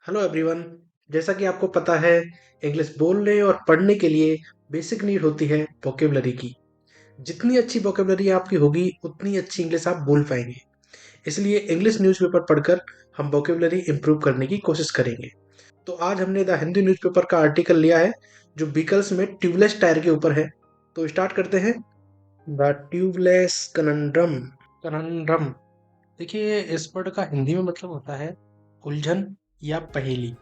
Hello everyone. जैसा कि आपको पता है, इंग्लिश बोलने और पढ़ने के लिए बेसिक नीड होती है वोकेबलरी की। जितनी अच्छी वोकेबलरी आपकी होगी उतनी अच्छी इंग्लिश आप बोल पाएंगे। इसलिए इंग्लिश न्यूज़पेपर पढ़कर हम वोकेबलरी इंप्रूव करने की कोशिश करेंगे। तो आज हमने द हिंदू न्यूज़पेपर का आर्टिकल लिया है जो व्हीकल्स में ट्यूबलेस टायर के ऊपर है। तो स्टार्ट करते हैं। The tubeless conundrum. कनंड्रम, देखिए इस वर्ड का हिंदी में मतलब होता है उलझन या पहेली।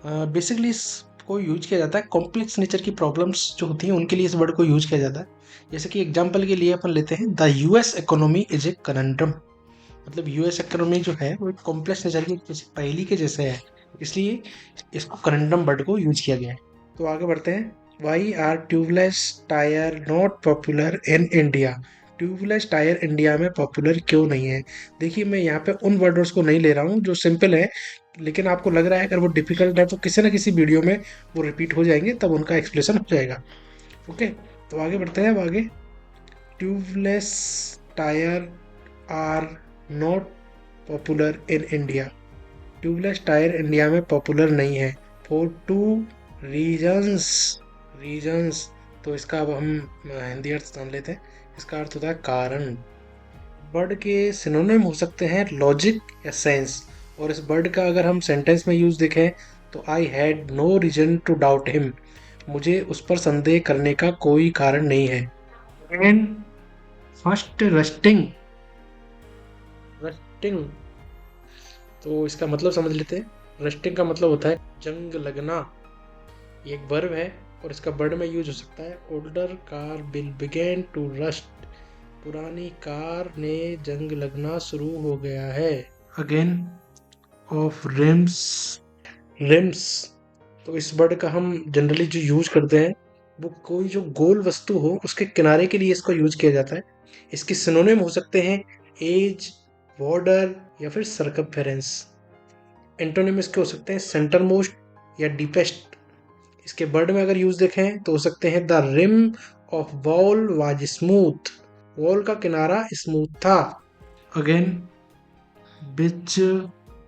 बेसिकली इसको यूज किया जाता है कॉम्प्लेक्स नेचर की प्रॉब्लम्स जो होती हैं उनके लिए इस वर्ड को यूज किया जाता है। जैसे कि एग्जांपल के लिए अपन लेते हैं the US economy is a conundrum. मतलब यूएस इकोनॉमी जो है वो एक कॉम्प्लेक्स नेचर की जैसे पहेली के जैसे है, इसलिए इसको कनंड्रम वर्ड को यूज किया गया है। तो आगे बढ़ते हैं। Why are tubeless tyre not popular in India. Tubeless tyre India में पॉपुलर क्यों नहीं है? देखिए मैं यहाँ पे उन वर्ड्स को नहीं ले रहा हूँ जो सिंपल है, लेकिन आपको लग रहा है अगर वो डिफिकल्ट है तो किसी ना किसी वीडियो में वो रिपीट हो जाएंगे, तब उनका एक्सप्लेनेशन हो जाएगा। ओके, तो आगे बढ़ते हैं। अब आगे, tubeless tyre are not popular in India. Tubeless tyre India में पॉपुलर नहीं है फॉर टू रीजंस। रीजंस, तो इसका अब हम हिंदी अर्थ जान लेते हैं। इसका अर्थ होता है कारण। वर्ड के सिनोनिम हो सकते हैं लॉजिक या सेंस, और इस वर्ड का अगर हम सेंटेंस में यूज देखें तो I had no reason to doubt him. मुझे उस पर संदेह करने का कोई कारण नहीं है। And first rusting. रस्टिंग, तो इसका मतलब समझ लेते हैं। रस्टिंग का मतलब होता है जंग लगना। ये एक वर्ब है और इसका वर्ड में यूज हो सकता है older car will begin to rust. पुरानी कार ने जंग लगना शुरू हो गया है। Again, of RIMS. रिम्स, तो इस वर्ड का हम जनरली जो यूज करते हैं वो कोई जो गोल वस्तु हो उसके किनारे के लिए इसको यूज किया जाता है। इसके सिनोनिम हो सकते हैं एज, बॉर्डर या फिर सर्कमफेरेंस। एंटोनिम इसके हो सकते हैं सेंटर मोस्ट या डीपेस्ट। इसके वर्ड में अगर यूज देखें तो हो सकते हैं the rim of wall was smooth. Wall का किनारा स्मूथ था। Again, which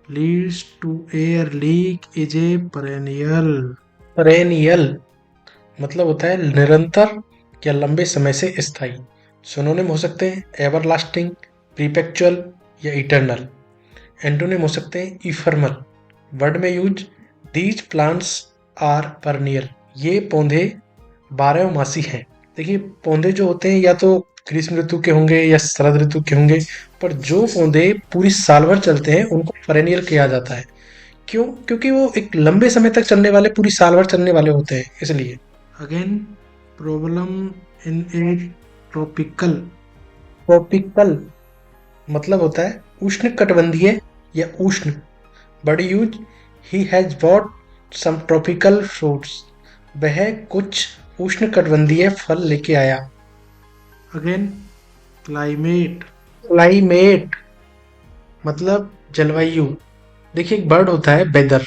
leads to air leak is a perennial। perennial मतलब होता है निरंतर या लंबे समय से स्थायी। सिनोनिम हो सकते हैं एवरलास्टिंग, प्रीपेक्चुअल या इटर्नल। एंटोनिम हो सकते हैं इफर्मल। वर्ड में यूज दीज प्लांट्स आर परनियल। ये पौधे बारहमासी हैं। देखिए पौधे जो होते हैं या तो ग्रीष्म ऋतु के होंगे या शरद ऋतु के होंगे, पर जो पौधे पूरी साल भर चलते हैं उनको पेरेनियल किया जाता है। क्यों? क्योंकि वो एक लंबे समय तक चलने वाले, पूरी साल भर चलने वाले होते हैं, इसलिए। Again, problem in a tropical. Tropical मतलब होता है उष्ण कटिबंधीय या उष्ण। बड़ी use he has bought some tropical fruits. वह कुछ उष्ण कटिबंधीय फल लेके आया। Again, climate. क्लाइमेट मतलब जलवायु। देखिए एक वर्ड होता है वेदर,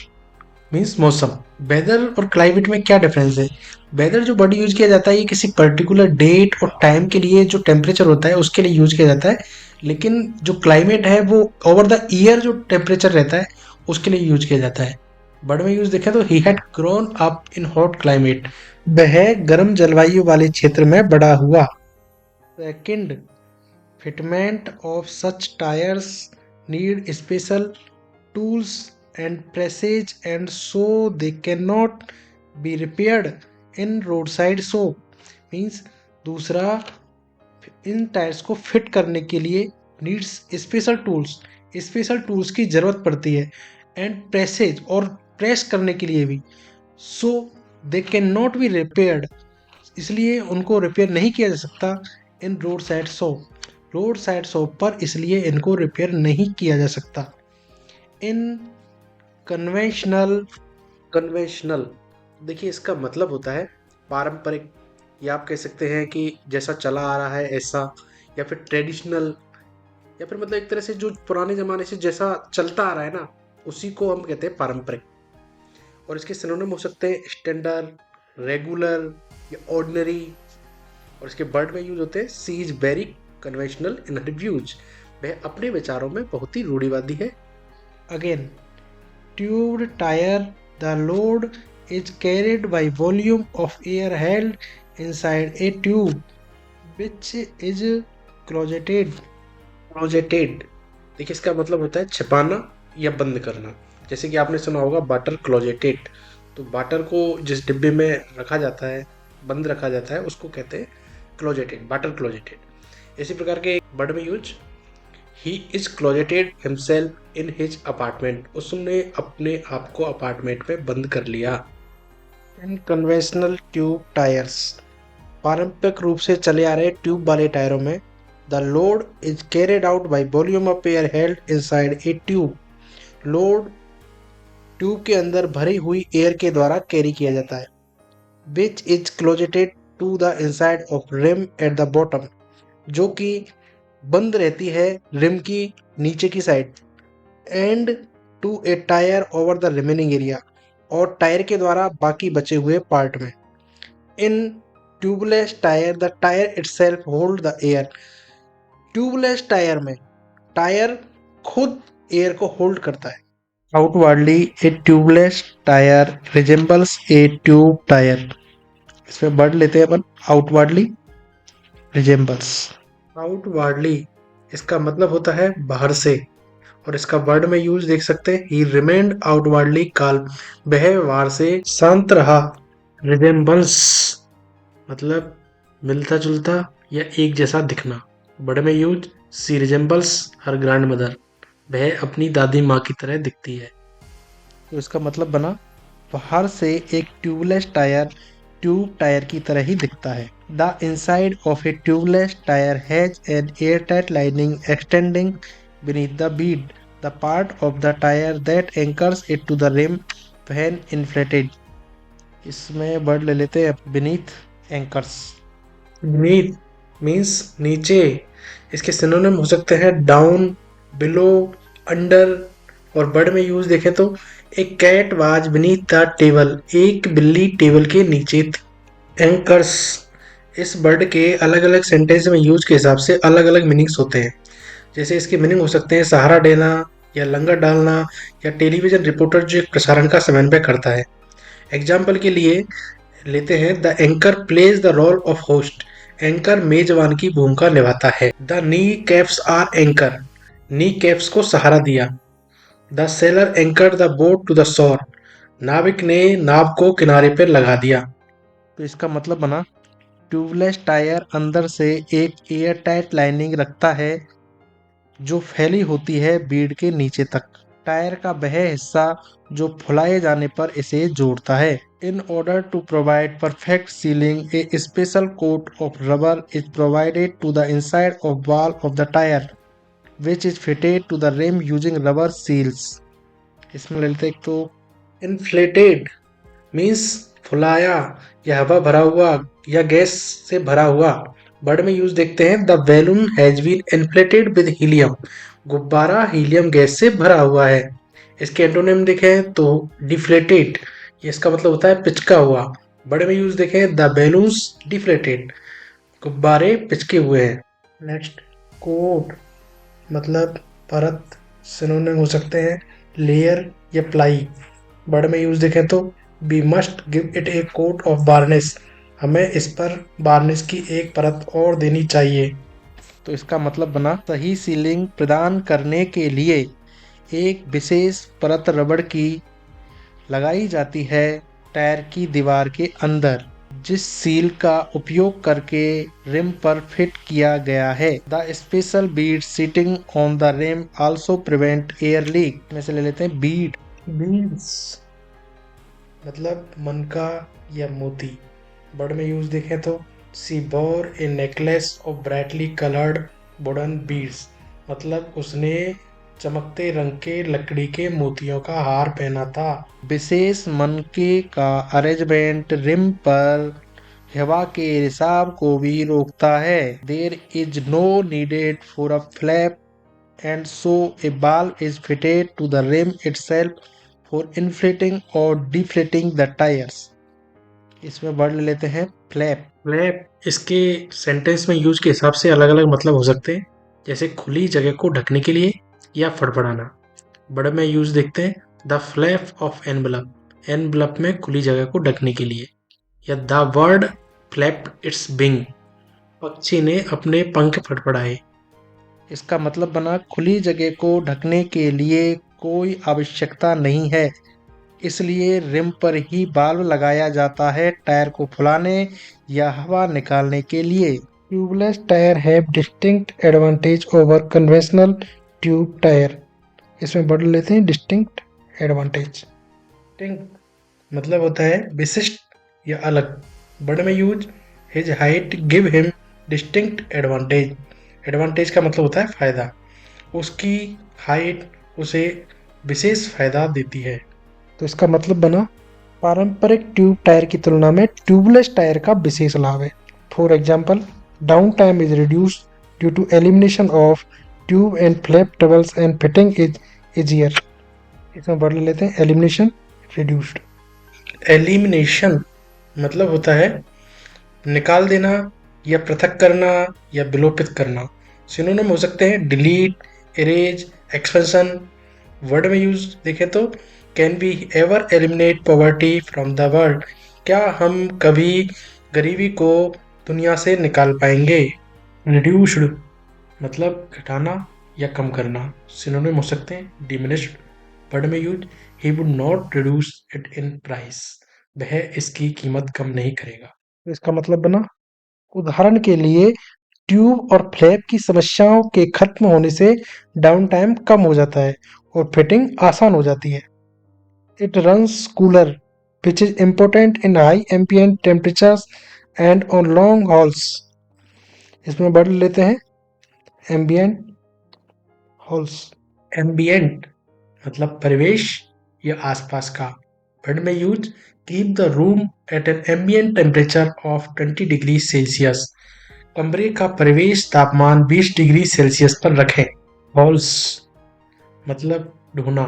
मीन्स मौसम। वेदर और क्लाइमेट में क्या डिफरेंस है? वेदर जो वर्ड यूज किया जाता है ये किसी पर्टिकुलर डेट और टाइम के लिए जो टेम्परेचर होता है उसके लिए यूज किया जाता है, लेकिन जो क्लाइमेट है वो ओवर द ईयर जो टेम्परेचर रहता है उसके लिए यूज किया जाता है। वर्ड में यूज देखें तो he had grown up in hot climate. वह गर्म जलवायु वाले क्षेत्र में बड़ा हुआ। Second, fitment of such tires need special tools and pressage, and so they cannot be repaired in roadside shop। Means दूसरा, इन टायर्स को फिट करने के लिए needs special tools. Special tools की ज़रूरत पड़ती है, एंड प्रेसेज और प्रेस करने के लिए भी। So they can not be repaired, इसलिए उनको रिपेयर नहीं किया जा सकता इन road side shop. Road side shop पर इसलिए इनको रिपेयर नहीं किया जा सकता। इन कन्वेंशनल। कन्वेंशनल, देखिए इसका मतलब होता है पारंपरिक, या आप कह सकते हैं कि जैसा चला आ रहा है ऐसा, या फिर ट्रेडिशनल, या फिर मतलब एक तरह से जो पुराने ज़माने से जैसा चलता आ रहा है ना, उसी को हम कहते हैं पारंपरिक। और इसके सिनोनिम हो सकते हैं स्टैंडर्ड, रेगुलर या ऑर्डिनरी। और इसके वर्ड में यूज होते हैं she is very conventional in her views. वह अपने विचारों में बहुत ही रूढ़िवादी है। Again, tubed tire, the load is carried by volume of air held inside a tube which is closeted. देखिए इसका मतलब होता है छिपाना या बंद करना। जैसे कि आपने सुना होगा वाटर क्लोजेटेड, तो वाटर को जिस डिब्बे में रखा जाता है, बंद रखा जाता है, उसको कहते हैं क्लोजेटेड, वाटर क्लोजेटेड। इसी प्रकार के वर्ड में use, he is closeted himself in his apartment, उसने अपने आप को अपार्टमेंट में बंद कर लिया। इन कन्वेंशनल ट्यूब टायर्स, पारंपरिक रूप से चले आ रहे ट्यूब वाले टायरों में, the load is carried out by volume of air held inside a tube, load tube के अंदर भरी हुई एयर के द्वारा कैरी किया जाता है, which is closeted to the inside of rim at the bottom, जो कि बंद रहती है रिम की नीचे की side, and to a tyre over the remaining area, और टायर के द्वारा बाकी बचे हुए पार्ट में। In tubeless tyre the tyre itself hold the air, tubeless tyre में टायर खुद एयर को होल्ड करता है। Outwardly a tubeless tyre resembles a tube tyre, इसमें वर्ड लेते हैं अपन, आउटवर्डली, रिजेंबल्स। आउटवर्डली इसका मतलब होता है बाहर से, और इसका वर्ड में यूज देख सकते हैं, ही रिमेन्ड आउटवर्डली काल्म, वह बाहर से शांत रहा। रिजेंबल्स मतलब मिलता जुलता या एक जैसा दिखना। वर्ड में यूज, सी रिजेंबल्स हर ग्रैंड मदर, वह अपनी दादी माँ की तरह दिखती है। तो इसका मतलब बना, बाहर से एक ट्यूबलेस टायर ट्यूब टायर की तरह ही दिखता है। The inside of a tubeless tyre has an airtight lining extending beneath the bead, the part of the tire that anchors it to the rim when inflated। इसमें word ले लेते हैं beneath, anchors। beneath means नीचे, इसके synonym हो सकते हैं down, below, under, और वर्ड में यूज देखें तो एक cat was beneath the table, एक बिल्ली टेबल के नीचे थी। एंकर्स, इस वर्ड के अलग अलग सेंटेंस में यूज के हिसाब से अलग अलग मीनिंग्स होते हैं। जैसे इसके मीनिंग हो सकते हैं सहारा देना या लंगर डालना, या टेलीविजन रिपोर्टर जो एक प्रसारण का समन्वय करता है। एग्जाम्पल के लिए लेते हैं, the anchor plays the role of host, anchor मेजबान की भूमिका निभाता है। The knee caps are anchor, knee caps को सहारा दिया। The sailor anchor the boat to the shore, नाविक ने नाव को किनारे पर लगा दिया। तो इसका मतलब बना, ट्यूबलेस टायर अंदर से एक एयर टाइट लाइनिंग रखता है जो फैली होती है बीड के नीचे तक। टायर का वह हिस्सा जो फुलाए जाने पर इसे जोड़ता है। In order to provide perfect sealing a special coat of rubber is provided to the inside of wall of the tyre which is fitted to the rim using rubber seals. इसमें ले लेते एक तो इन्फ्लेटेड मीन्स फुलाया या हवा भरा हुआ या गैस से भरा हुआ। वर्ड में यूज देखते हैं, the balloon has been inflated with helium, गुब्बारा हीलियम गैस से भरा हुआ है। इसके एंटोनिम देखें तो डिफ्लेटेड, ये इसका मतलब होता है पिचका हुआ। वर्ड में यूज देखें, द बैलून्स डिफ्लेटेड, गुब्बारे पिचके हुए हैं। नेक्स्ट, कोट मतलब परत, सिनोनिम हो सकते हैं लेयर या प्लाई। वर्ड में यूज देखें तो we must give it a coat of varnish, हमें इस पर वार्निश की एक परत और देनी चाहिए। तो इसका मतलब बना, सही सीलिंग प्रदान करने के लिए एक विशेष परत रबड़ की लगाई जाती है टायर की दीवार के अंदर, जिस सील का उपयोग करके रिम पर फिट किया गया है। The special bead sitting on the rim also prevent air leak. में से ले लेते हैं बीड, बीड्स मतलब मनका या मोती। वर्ड में यूज देखें तो she bore a necklace of brightly coloured wooden beads, मतलब उसने चमकते रंग के लकड़ी के मोतियों का हार पहना था। विशेष मनके का अरेंजमेंट रिम पर हवा के रिसाव को भी रोकता है। There is no needed for a flap and so a valve is fitted to the rim itself for inflating और डिफ्लेटिंग द टायर्स। इसमें वर्ड ले लेते हैं फ्लैप। फ्लैप इसके सेंटेंस में यूज के हिसाब से अलग अलग मतलब हो सकते हैं, जैसे खुली जगह को ढकने के लिए या फड़फड़ाना। वर्ड में यूज देखते हैं, the flap of envelope, envelope में खुली जगह को ढकने के लिए। या the bird flapped it's wing, पक्षी ने अपने पंख फड़फड़ाए। इसका मतलब बना खुली जगह को ढकने के लिए कोई आवश्यकता नहीं है, इसलिए रिम पर ही बाल्ब लगाया जाता है टायर को फुलाने या हवा निकालने के लिए। Tubeless tyre have distinct advantage over conventional tube tyre. इसमें बढ़ लेते हैं डिस्टिंक्ट एडवांटेज। डिस्टिंक्ट मतलब होता है विशिष्ट या अलग। वर्ड में use his height give him distinct advantage. Advantage का मतलब होता है फायदा, उसकी हाइट उसे विशेष फायदा देती है। तो इसका मतलब बना पारंपरिक ट्यूब टायर की तुलना में ट्यूबलेस टायर का विशेष लाभ है। For example, down time is reduce due to elimination of tube and flap troubles and fitting is easier. इसमें बढ़ लेते हैं एलिमिनेशन रिड्यूस्ड। एलिमिनेशन मतलब होता है निकाल देना या पृथक करना या विलोपित करना। सिनोनिम हो सकते हैं डिलीट, इरेज, एक्सपेंशन। वर्ड में यूज देखें तो can we ever eliminate poverty from the world, क्या हम कभी गरीबी को दुनिया से निकाल पाएंगे। रिड्यूस्ड मतलब घटाना या कम करना। सिनोनिम हो सकते हैं डिमिनिश्ड। वर्ड में use he would not reduce it in price, वह इसकी कीमत कम नहीं करेगा। तो इसका मतलब बना उदाहरण के लिए ट्यूब और फ्लैप की समस्याओं के खत्म होने से डाउन टाइम कम हो जाता है और फिटिंग आसान हो जाती है। It runs cooler which is important in high ambient temperatures and on long halls. इसमें बढ़ लेते हैं एम्बिएंट हॉल्स। एम्बिएंट मतलब परिवेश या आसपास का। वर्ड में use keep the room at an ambient temperature of 20 degree Celsius, कमरे का परिवेश तापमान 20 डिग्री सेल्सियस पर रखें। हॉल्स मतलब ढोना।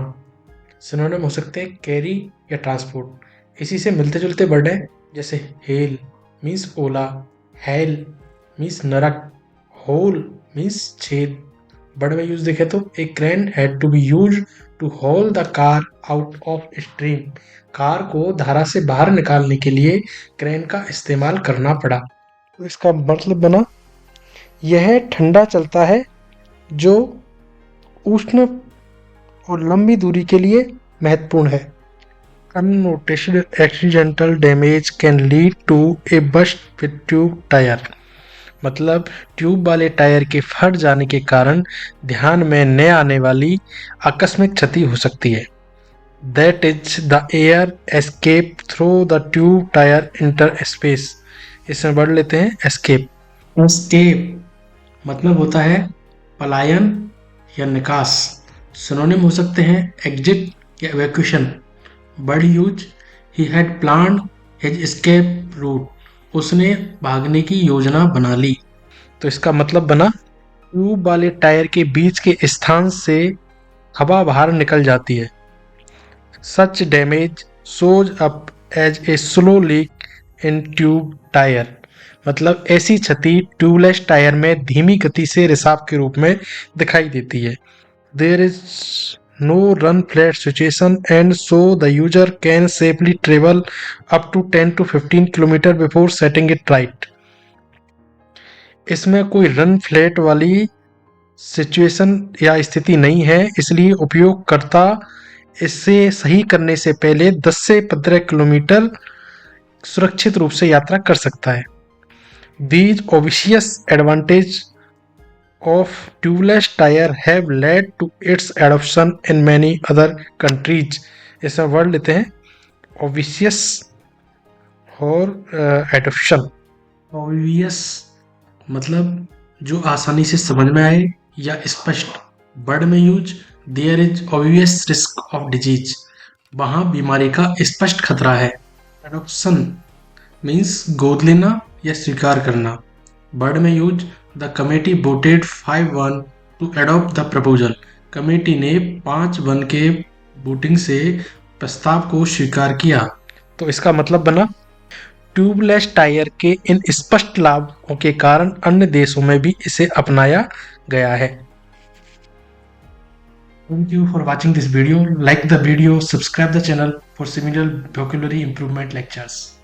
सिनोनिम हो सकते हैं कैरी या ट्रांसपोर्ट। इसी से मिलते जुलते वर्ड हैं जैसे हेल मीन्स ओला, हेल मीन्स नरक, होल मीन्स छेद। वर्ड में यूज देखें तो a crane had to be used to haul the car out of stream, car को धारा से बाहर निकालने के लिए क्रेन का इस्तेमाल करना पड़ा। तो इसका मतलब बना यह ठंडा चलता है जो उष्ण और लंबी दूरी के लिए महत्वपूर्ण है। Unnoticed accidental damage can lead to a burst with tube tyre, मतलब ट्यूब वाले टायर के फट जाने के कारण ध्यान में न आने वाली आकस्मिक क्षति हो सकती है। That is the air escape through the tube tyre inter space. इसमें बढ़ लेते हैं एस्केप। एस्केप मतलब होता है पलायन या निकास। सिनोनिम हो सकते हैं एग्जिट या evacuation. Word use he had planned his escape route, उसने भागने की योजना बना ली। तो इसका मतलब बना ट्यूब वाले टायर के बीच के स्थान से हवा बाहर निकल जाती है। Such damage shows up as a slow leak in tube tyre, मतलब ऐसी क्षति ट्यूबलेस टायर में धीमी गति से रिसाव के रूप में दिखाई देती है। There is no run flat situation and so the user can safely travel up to 10 to 15 kilometre before setting it right. इसमें कोई रन फ्लैट वाली सिचुएशन या स्थिति नहीं है, इसलिए उपयोगकर्ता इसे सही करने से पहले 10 से 15 किलोमीटर सुरक्षित रूप से यात्रा कर सकता है। These obvious advantages of tubeless tire have led to its adoption in many other countries। इसमें वर्ड लेते हैं obvious और adoption। obvious मतलब जो आसानी से समझ में आए या स्पष्ट। वर्ड में use their is obvious risk of disease, वहाँ बीमारी का स्पष्ट खतरा है। एडॉप्शन मीन्स गोद लेना या स्वीकार करना। वर्ड में use the committee voted 5-1 to adopt the proposal, committee ने 5-1 के वोटिंग से प्रस्ताव को स्वीकार किया। तो इसका मतलब बना ट्यूबलेस टायर के इन स्पष्ट लाभों के कारण अन्य देशों में भी इसे अपनाया गया है। Thank you for watching this video. Like the video, subscribe the channel for similar vocabulary improvement lectures.